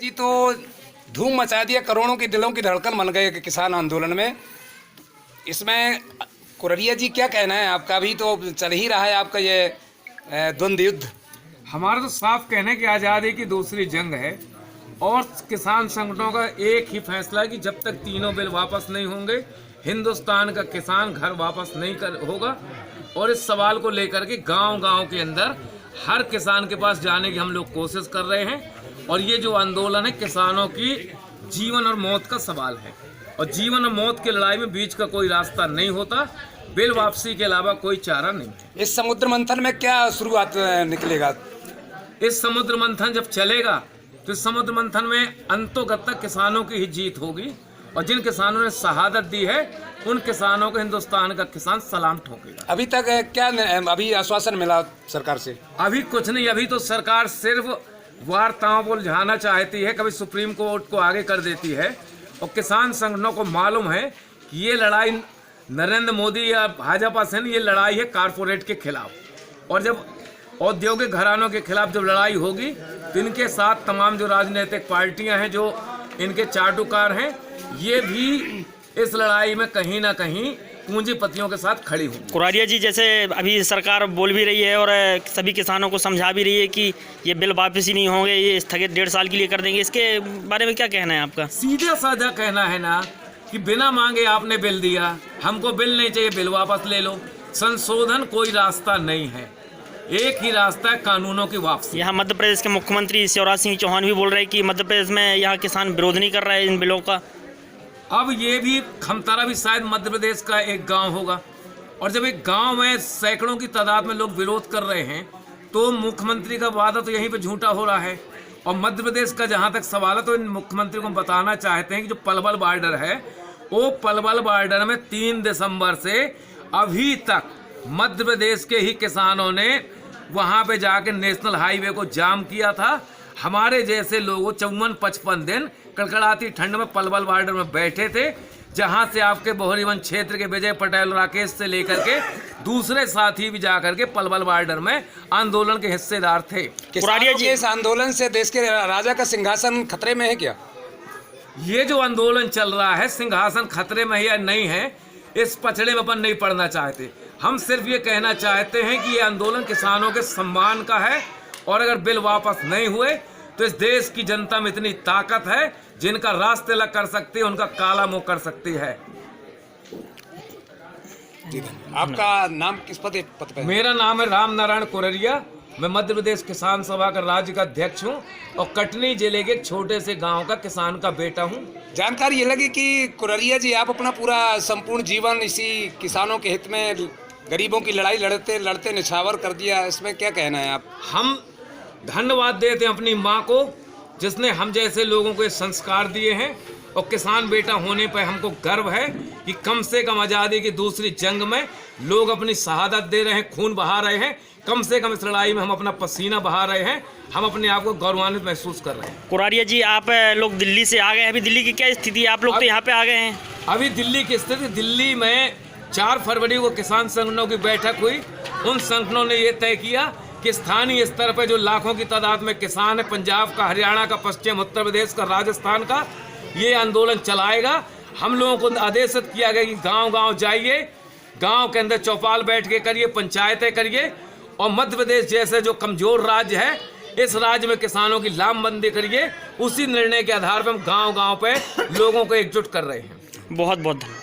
जी तो धूम मचा दिया, करोड़ों के दिलों की धड़कन बन गए किसान आंदोलन में। इसमें कुररिया जी क्या कहना है आपका? अभी तो चल ही रहा है आपका ये द्वंद्व युद्ध। हमारा तो साफ कहना है कि आज़ादी की दूसरी जंग है और किसान संगठनों का एक ही फैसला है कि जब तक तीनों बिल वापस नहीं होंगे हिंदुस्तान का किसान घर वापस नहीं होगा। और इस सवाल को लेकर के गांव-गांव के अंदर हर किसान के पास जाने की हम लोग कोशिश कर रहे हैं। और ये जो आंदोलन है किसानों की जीवन और मौत का सवाल है और जीवन और मौत की लड़ाई में बीच का कोई रास्ता नहीं होता, बिल वापसी के अलावा कोई चारा नहीं है। इस समुद्र मंथन में क्या शुरुआत निकलेगा? इस समुद्र मंथन जब चलेगा तो इस समुद्र मंथन में अंतोगत तक किसानों की ही जीत होगी और जिन किसानों ने शहादत दी है उन किसानों को हिंदुस्तान का किसान सलाम ठोकेगा। अभी तक क्या अभी आश्वासन मिला सरकार से? अभी कुछ नहीं, अभी तो सरकार सिर्फ वार्ताओं को उलझाना चाहती है, कभी सुप्रीम कोर्ट को आगे कर देती है। और किसान संगठनों को मालूम है कि ये लड़ाई नरेंद्र मोदी या भाजपा से नहीं, ये लड़ाई है कारपोरेट के खिलाफ। और जब औद्योगिक घरानों के खिलाफ जब लड़ाई होगी तो इनके साथ तमाम जो राजनीतिक पार्टियां हैं, जो इनके चाटुकार हैं, ये भी इस लड़ाई में कहीं ना कहीं पूंजीपतियों के साथ खड़ी हुई। कुरारिया जी, जैसे अभी सरकार बोल भी रही है और सभी किसानों को समझा भी रही है कि ये बिल वापस ही नहीं होंगे, ये स्थगित 1.5 साल के लिए कर देंगे, इसके बारे में क्या कहना है आपका? सीधा साधा कहना है ना कि बिना मांगे आपने बिल दिया, हमको बिल नहीं चाहिए, बिल वापस ले लो। संशोधन कोई रास्ता नहीं है, एक ही रास्ता है कानूनों की वापसी। यहाँ मध्य प्रदेश के मुख्यमंत्री शिवराज सिंह चौहान भी बोल रहे हैं कि मध्य प्रदेश में यहाँ किसान विरोध नहीं कर रहे हैं इन बिलों का। अब ये भी खमतारा भी शायद मध्य प्रदेश का एक गांव होगा और जब एक गांव में सैकड़ों की तादाद में लोग विरोध कर रहे हैं तो मुख्यमंत्री का वादा तो यहीं पे झूठा हो रहा है। और मध्य प्रदेश का जहां तक सवाल है तो इन मुख्यमंत्री को बताना चाहते हैं कि जो पलवल बॉर्डर है वो पलवल बॉर्डर में 3 दिसंबर से अभी तक मध्य प्रदेश के ही किसानों ने वहां पे जाके नेशनल हाईवे को जाम किया था। हमारे जैसे लोगों 54-55 दिन कड़कड़ाती ठंड में पलवल बॉर्डर में बैठे थे, जहां से आपके बोहरीवन क्षेत्र के विजय पटेल राकेश से लेकर के दूसरे साथी भी जाकर के पलवल बॉर्डर में आंदोलन के हिस्सेदार थे। किसानों के इस आंदोलन से देश के राजा का सिंहासन खतरे में है क्या? ये जो आंदोलन चल रहा है सिंहासन खतरे में है या नहीं है, इस पचड़े में अपन नहीं पड़ना चाहते। हम सिर्फ ये कहना चाहते हैं कि ये आंदोलन किसानों के सम्मान का है और अगर बिल वापस नहीं हुए तो इस देश की जनता में इतनी ताकत है जिनका रास्ते अलग कर सकती है, उनका काला मुंह कर सकती है। आपका नाम किस पद पे? मेरा नाम है राम नारायण कुररिया, मैं मध्य प्रदेश किसान सभा का राज्य का अध्यक्ष हूँ और कटनी जिले के एक छोटे से गांव का किसान का बेटा हूँ। जानकारी ये लगी कि कुररिया जी आप अपना पूरा संपूर्ण जीवन इसी किसानों के हित में गरीबों की लड़ाई लड़ते लड़ते निछावर कर दिया, इसमें क्या कहना है आप? हम धन्यवाद देते हैं अपनी माँ को जिसने हम जैसे लोगों को ये संस्कार दिए हैं और किसान बेटा होने पर हमको गर्व है कि कम से कम आज़ादी की दूसरी जंग में लोग अपनी शहादत दे रहे हैं, खून बहा रहे हैं, कम से कम इस लड़ाई में हम अपना पसीना बहा रहे हैं, हम अपने आप को गौरवान्वित महसूस कर रहे हैं। कुरारिया जी, आप लोग दिल्ली से आ गए हैं, अभी दिल्ली की क्या स्थिति है? आप लोग तो यहाँ पे आ गए हैं। अभी दिल्ली की स्थिति, दिल्ली में 4 फरवरी को किसान संगठनों की बैठक हुई। उन संगठनों ने ये तय किया कि स्थानीय स्तर पर जो लाखों की तादाद में किसान है, पंजाब का, हरियाणा का, पश्चिम उत्तर प्रदेश का, राजस्थान का, ये आंदोलन चलाएगा। हम लोगों को आदेशित किया गया कि गांव-गांव जाइए, गांव के अंदर चौपाल बैठ के करिए, पंचायतें करिए और मध्य प्रदेश जैसे जो कमजोर राज्य है इस राज्य में किसानों की लामबंदी करिए। उसी निर्णय के आधार पर हम गांव-गांव पे लोगों को एकजुट कर रहे हैं। बहुत बहुत धन्यवाद।